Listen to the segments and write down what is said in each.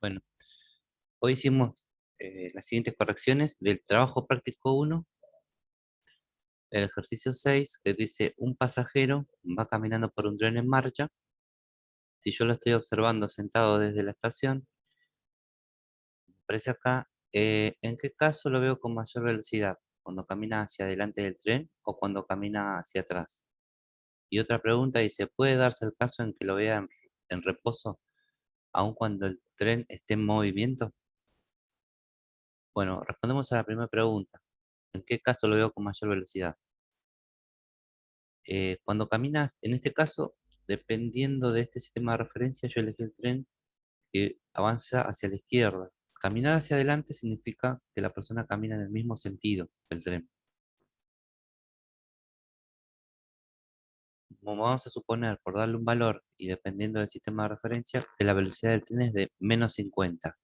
Bueno, hoy hicimos las siguientes correcciones del trabajo práctico uno, el ejercicio 6 que dice un pasajero va caminando por un tren en marcha. Si yo lo estoy observando sentado desde la estación, aparece acá, ¿en qué caso lo veo con mayor velocidad? ¿Cuando camina hacia adelante del tren o cuando camina hacia atrás? Y otra pregunta dice, ¿puede darse el caso en que lo vea en reposo, aun cuando el tren esté en movimiento? Bueno, respondemos a la primera pregunta. ¿En qué caso lo veo con mayor velocidad? Cuando caminas, en este caso, dependiendo de este sistema de referencia, yo elegí el tren que avanza hacia la izquierda. Caminar hacia adelante significa que la persona camina en el mismo sentido que el tren. Como vamos a suponer, por darle un valor y dependiendo del sistema de referencia, que la velocidad del tren es de menos 50.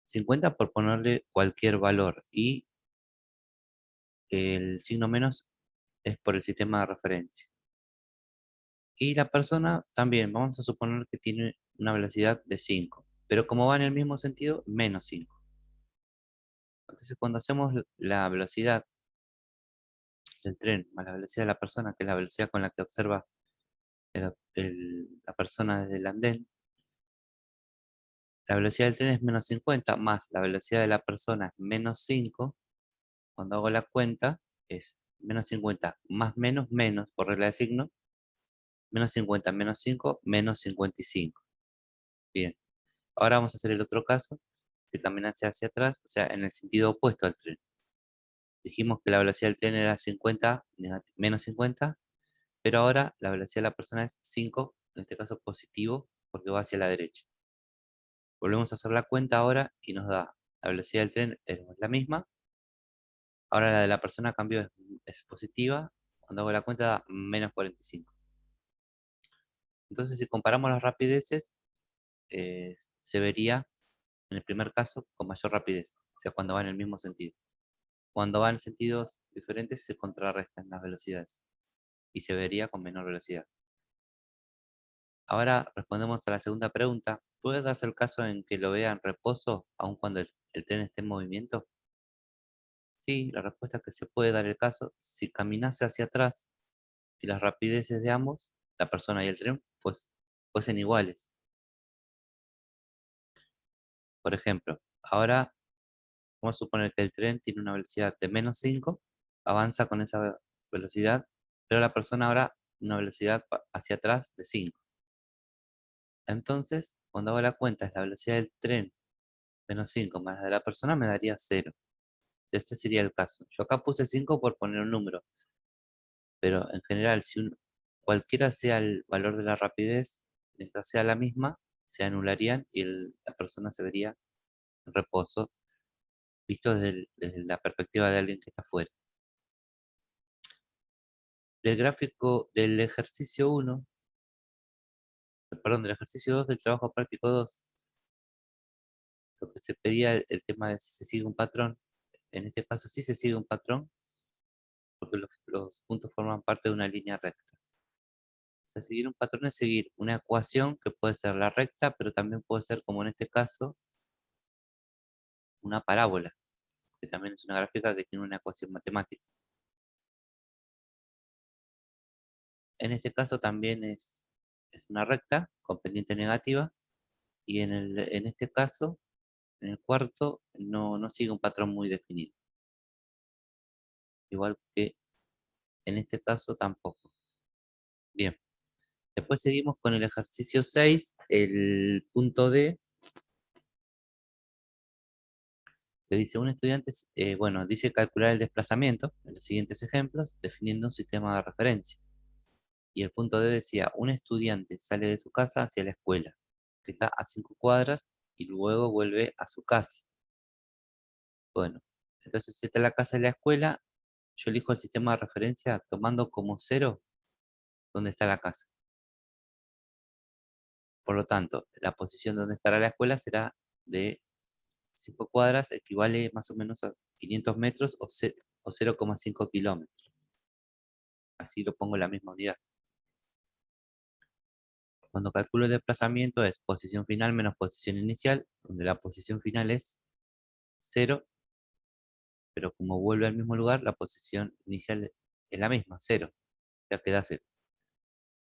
50 por ponerle cualquier valor y el signo menos es por el sistema de referencia. Y la persona también, vamos a suponer que tiene una velocidad de 5, pero como va en el mismo sentido, menos 5. Entonces, cuando hacemos la velocidad del tren más la velocidad de la persona, que es la velocidad con la que observa la persona desde el andén, la velocidad del tren es menos 50, más la velocidad de la persona es menos 5. Cuando hago la cuenta, es menos 50 más menos, menos, por regla de signo, menos 50 menos 5, menos 55. Bien. Ahora vamos a hacer el otro caso, que caminase hacia atrás, o sea, en el sentido opuesto al tren. Dijimos que la velocidad del tren era 50, menos 50, pero ahora la velocidad de la persona es 5, en este caso positivo, porque va hacia la derecha. Volvemos a hacer la cuenta ahora y nos da la velocidad del tren es la misma. Ahora la de la persona cambió, es positiva. Cuando hago la cuenta da menos 45. Entonces, si comparamos las rapideces, se vería en el primer caso con mayor rapidez, o sea, cuando va en el mismo sentido. Cuando va en sentidos diferentes se contrarrestan las velocidades y se vería con menor velocidad. Ahora respondemos a la segunda pregunta. ¿Puede darse el caso en que lo vea en reposo aun cuando el tren esté en movimiento? Sí, la respuesta es que se puede dar el caso si caminase hacia atrás y las rapideces de ambos, la persona y el tren, fuesen iguales. Por ejemplo, ahora vamos a suponer que el tren tiene una velocidad de menos 5, avanza con esa velocidad, pero la persona ahora una velocidad hacia atrás de 5. Entonces, cuando hago la cuenta, es la velocidad del tren menos 5 más la de la persona me daría 0. Este sería el caso. Yo acá puse 5 por poner un número, pero en general, si cualquiera sea el valor de la rapidez, mientras sea la misma, se anularían y la persona se vería en reposo, visto desde la perspectiva de alguien que está afuera. Del gráfico del ejercicio 1, perdón, del ejercicio 2 del trabajo práctico 2, lo que se pedía el tema de si se sigue un patrón. En este caso sí se sigue un patrón, porque los puntos forman parte de una línea recta. O sea, seguir un patrón es seguir una ecuación que puede ser la recta, pero también puede ser, como en este caso, una parábola, que también es una gráfica que tiene una ecuación matemática. En este caso también es una recta con pendiente negativa, y en este caso, en el cuarto, no sigue un patrón muy definido. Igual que en este caso tampoco. Bien. Después seguimos con el ejercicio 6, el punto D, que dice un estudiante, bueno, dice calcular el desplazamiento en los siguientes ejemplos, definiendo un sistema de referencia. Y el punto D decía, un estudiante sale de su casa hacia la escuela, que está a 5 cuadras, y luego vuelve a su casa. Bueno, entonces si está la casa y la escuela, yo elijo el sistema de referencia tomando como cero donde está la casa. Por lo tanto, la posición donde estará la escuela será de 5 cuadras, equivale más o menos a 500 metros o 0,5 kilómetros. Así lo pongo en la misma unidad. Cuando calculo el desplazamiento es posición final menos posición inicial, donde la posición final es 0, pero como vuelve al mismo lugar, la posición inicial es la misma, 0, ya queda 0.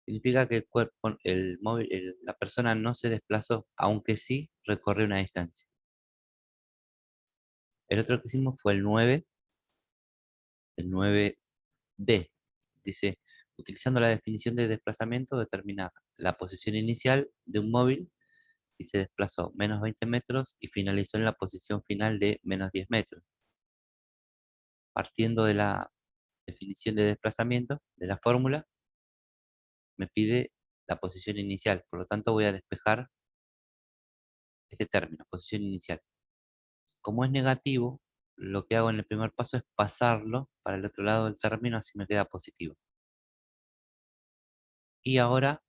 Significa que el cuerpo, el móvil, la persona no se desplazó, aunque sí recorrió una distancia. El otro que hicimos fue el 9D. Dice, utilizando la definición de desplazamiento, determinar la posición inicial de un móvil y se desplazó menos 20 metros y finalizó en la posición final de menos 10 metros. Partiendo de la definición de desplazamiento, de la fórmula, me pide la posición inicial. Por lo tanto, voy a despejar este término, posición inicial. Como es negativo, lo que hago en el primer paso es pasarlo para el otro lado del término, así me queda positivo. Y ahora,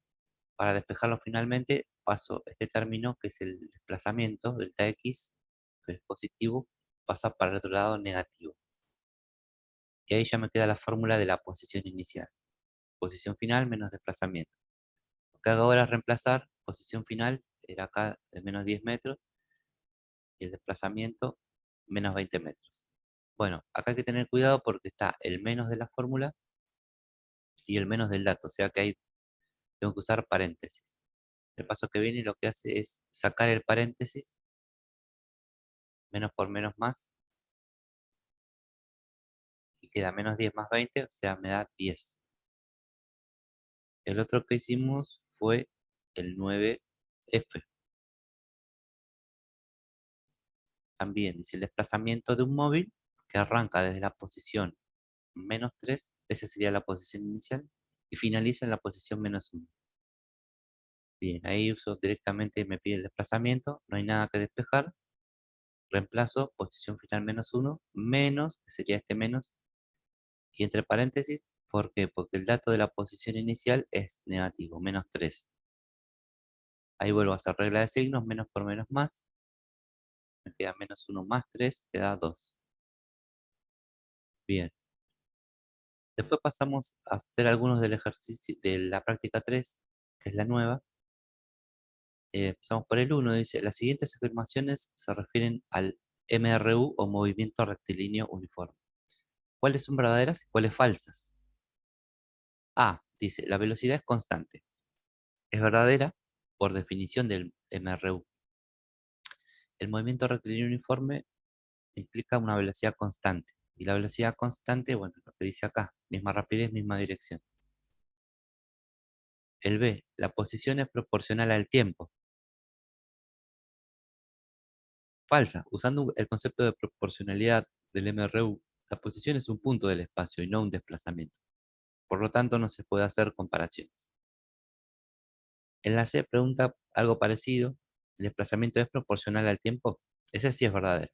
para despejarlo finalmente, paso este término, que es el desplazamiento, delta x, que es positivo, pasa para el otro lado negativo. Y ahí ya me queda la fórmula de la posición inicial. Posición final menos desplazamiento. Lo que hago ahora es reemplazar posición final, era acá de menos 10 metros, y el desplazamiento menos 20 metros. Bueno, acá hay que tener cuidado porque está el menos de la fórmula y el menos del dato, o sea que ahí tengo que usar paréntesis. El paso que viene lo que hace es sacar el paréntesis, menos por menos más, y queda menos 10 más 20, o sea, me da 10. El otro que hicimos fue el 9F. También dice el desplazamiento de un móvil que arranca desde la posición menos 3, esa sería la posición inicial, y finaliza en la posición menos 1. Bien, ahí uso directamente, me pide el desplazamiento, no hay nada que despejar, reemplazo posición final menos 1, menos, que sería este menos, y entre paréntesis, ¿por qué? Porque el dato de la posición inicial es negativo, menos 3. Ahí vuelvo a hacer regla de signos, menos por menos más, me queda menos 1 más 3, queda 2. Bien, después pasamos a hacer algunos del ejercicio de la práctica 3, que es la nueva. Empezamos por el 1, dice, las siguientes afirmaciones se refieren al MRU o movimiento rectilíneo uniforme. ¿Cuáles son verdaderas y cuáles falsas? A, dice, la velocidad es constante. Es verdadera por definición del MRU. El movimiento rectilíneo uniforme implica una velocidad constante. Y la velocidad constante, bueno, lo que dice acá, misma rapidez, misma dirección. El B, la posición es proporcional al tiempo. Falsa. Usando el concepto de proporcionalidad del MRU, la posición es un punto del espacio y no un desplazamiento. Por lo tanto, no se puede hacer comparaciones. En la C pregunta algo parecido. ¿El desplazamiento es proporcional al tiempo? Ese sí es verdadero.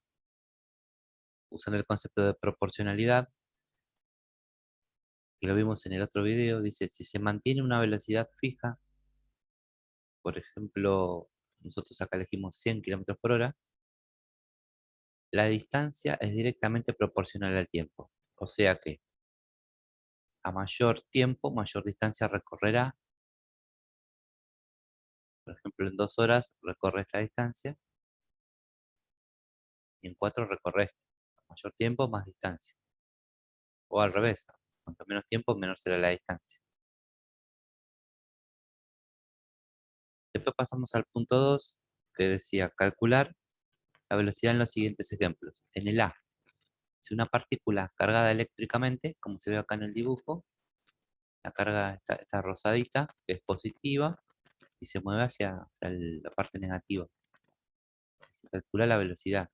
Usando el concepto de proporcionalidad, que lo vimos en el otro video, dice, si se mantiene una velocidad fija, por ejemplo, nosotros acá elegimos 100 km por hora, la distancia es directamente proporcional al tiempo. O sea que a mayor tiempo, mayor distancia recorrerá. Por ejemplo, en 2 horas recorres la distancia y en 4 recorres mayor tiempo, más distancia. O al revés, cuanto menos tiempo, menor será la distancia. Después pasamos al punto 2, que decía calcular la velocidad en los siguientes ejemplos. En el A, si una partícula cargada eléctricamente, como se ve acá en el dibujo, la carga está rosadita, que es positiva, y se mueve hacia la parte negativa. Se calcula la velocidad.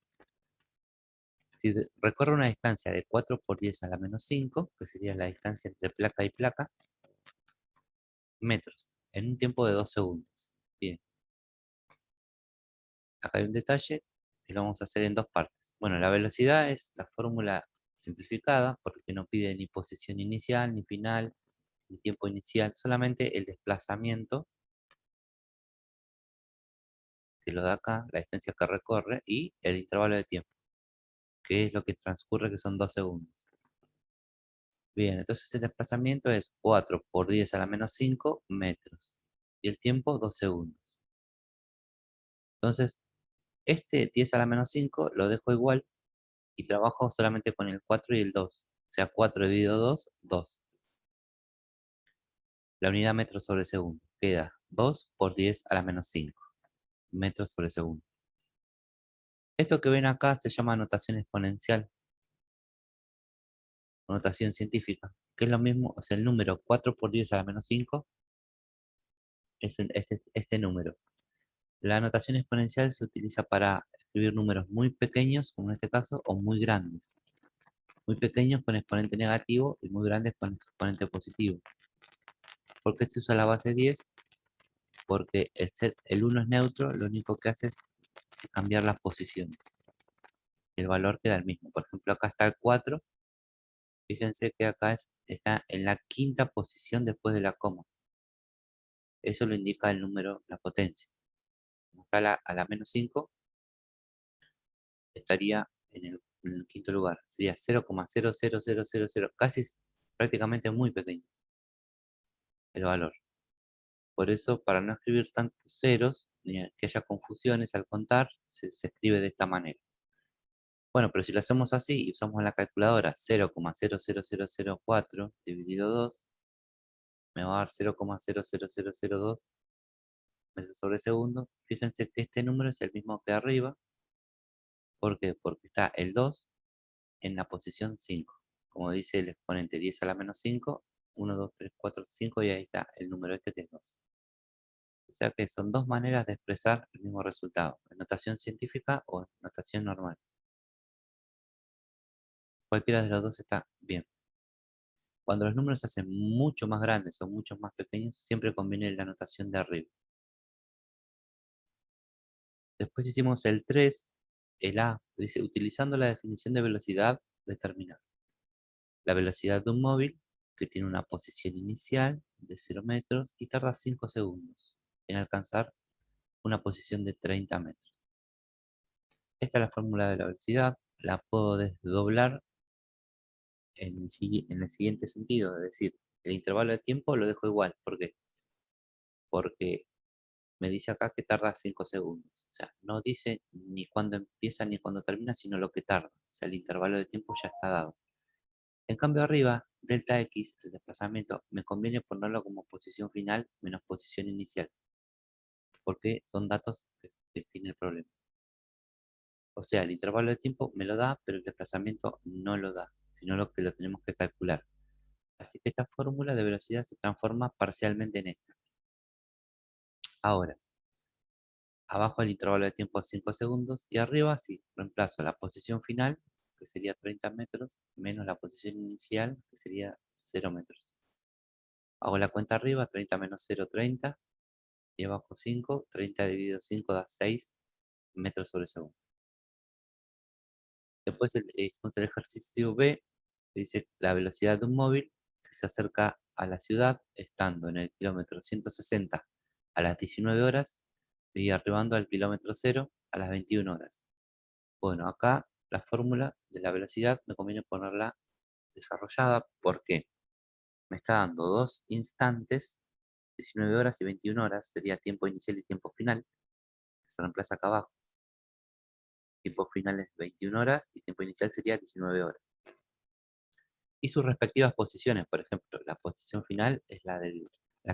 Si recorre una distancia de 4 por 10 a la menos 5, que sería la distancia entre placa y placa, metros, en un tiempo de 2 segundos. Bien, acá hay un detalle que lo vamos a hacer en dos partes. Bueno, la velocidad es la fórmula simplificada porque no pide ni posición inicial, ni final, ni tiempo inicial, solamente el desplazamiento que lo da acá, la distancia que recorre y el intervalo de tiempo, que es lo que transcurre, que son 2 segundos. Bien, entonces el desplazamiento es 4 por 10 a la menos 5 metros. y el tiempo 2 segundos. Entonces, este 10 a la menos 5 lo dejo igual y trabajo solamente con el 4 y el 2. O sea, 4 dividido 2, 2. La unidad metro sobre segundo queda 2 por 10 a la menos 5 metros sobre segundo. Esto que ven acá se llama notación exponencial, o notación científica, que es lo mismo, o sea, el número 4 por 10 a la menos 5 es este número. La notación exponencial se utiliza para escribir números muy pequeños, como en este caso, o muy grandes. Muy pequeños con exponente negativo y muy grandes con exponente positivo. ¿Por qué se usa la base 10? Porque el 1 es neutro, lo único que hace es cambiar las posiciones. El valor queda el mismo. Por ejemplo, acá está el 4. Fíjense que acá está en la quinta posición después de la coma. Eso lo indica el número, la potencia. Como está a la menos 5, estaría en el quinto lugar. Sería 0,00000, casi prácticamente muy pequeño el valor. Por eso, para no escribir tantos ceros, ni que haya confusiones al contar, se escribe de esta manera. Bueno, pero si lo hacemos así y usamos la calculadora 0,00004 dividido 2, me va a dar 0,00002 metros sobre segundo. Fíjense que este número es el mismo que arriba. ¿Por qué? Porque está el 2 en la posición 5. Como dice el exponente 10 a la menos 5, 1, 2, 3, 4, 5, y ahí está el número este que es 2. O sea que son dos maneras de expresar el mismo resultado, en notación científica o en notación normal. Cualquiera de los dos está bien. Cuando los números se hacen mucho más grandes o mucho más pequeños, siempre conviene la notación de arriba. Después hicimos el 3, el A, dice, utilizando la definición de velocidad, determinar la velocidad de un móvil que tiene una posición inicial de 0 metros y tarda 5 segundos en alcanzar una posición de 30 metros. Esta es la fórmula de la velocidad, la puedo desdoblar en el siguiente sentido, es decir, el intervalo de tiempo lo dejo igual. ¿Por qué? Porque me dice acá que tarda 5 segundos. O sea, no dice ni cuándo empieza ni cuándo termina, sino lo que tarda. O sea, el intervalo de tiempo ya está dado. En cambio arriba, delta x, el desplazamiento, me conviene ponerlo como posición final menos posición inicial, porque son datos que tiene el problema. O sea, el intervalo de tiempo me lo da, pero el desplazamiento no lo da, sino lo que lo tenemos que calcular. Así que esta fórmula de velocidad se transforma parcialmente en esta. Ahora, abajo el intervalo de tiempo es 5 segundos y arriba sí, reemplazo la posición final, que sería 30 metros, menos la posición inicial, que sería 0 metros. Hago la cuenta arriba, 30 menos 0, 30, y abajo 5, 30 dividido 5 da 6 metros sobre segundo. Después hicimos el ejercicio B, que dice la velocidad de un móvil que se acerca a la ciudad estando en el kilómetro 160 a las 19 horas y arribando al kilómetro 0 a las 21 horas. Bueno, acá la fórmula de la velocidad me conviene ponerla desarrollada porque me está dando dos instantes, 19 horas y 21 horas, sería tiempo inicial y tiempo final, que se reemplaza acá abajo. Tiempo final es 21 horas y tiempo inicial sería 19 horas. Y sus respectivas posiciones, por ejemplo, la posición final es la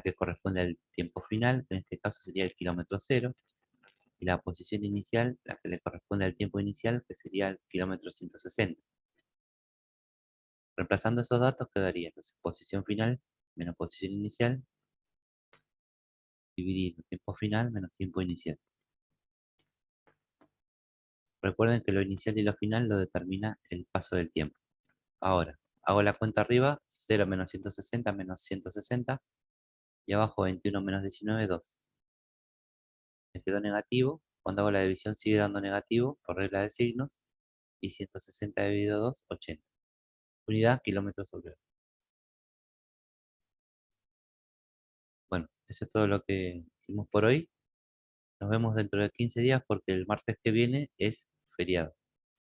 que corresponde al tiempo final, que en este caso sería el kilómetro 0, y la posición inicial, la que le corresponde al tiempo inicial, que sería el kilómetro 160. Reemplazando esos datos quedaría entonces posición final menos posición inicial dividido tiempo final menos tiempo inicial. Recuerden que lo inicial y lo final lo determina el paso del tiempo. Ahora, hago la cuenta arriba, 0 menos 160 menos 160, y abajo 21 menos 19, 2. Me quedó negativo, cuando hago la división sigue dando negativo por regla de signos, y 160 dividido 2, 80. Unidad, kilómetros sobre hora. Bueno, eso es todo lo que hicimos por hoy. Nos vemos dentro de 15 días porque el martes que viene es feriado.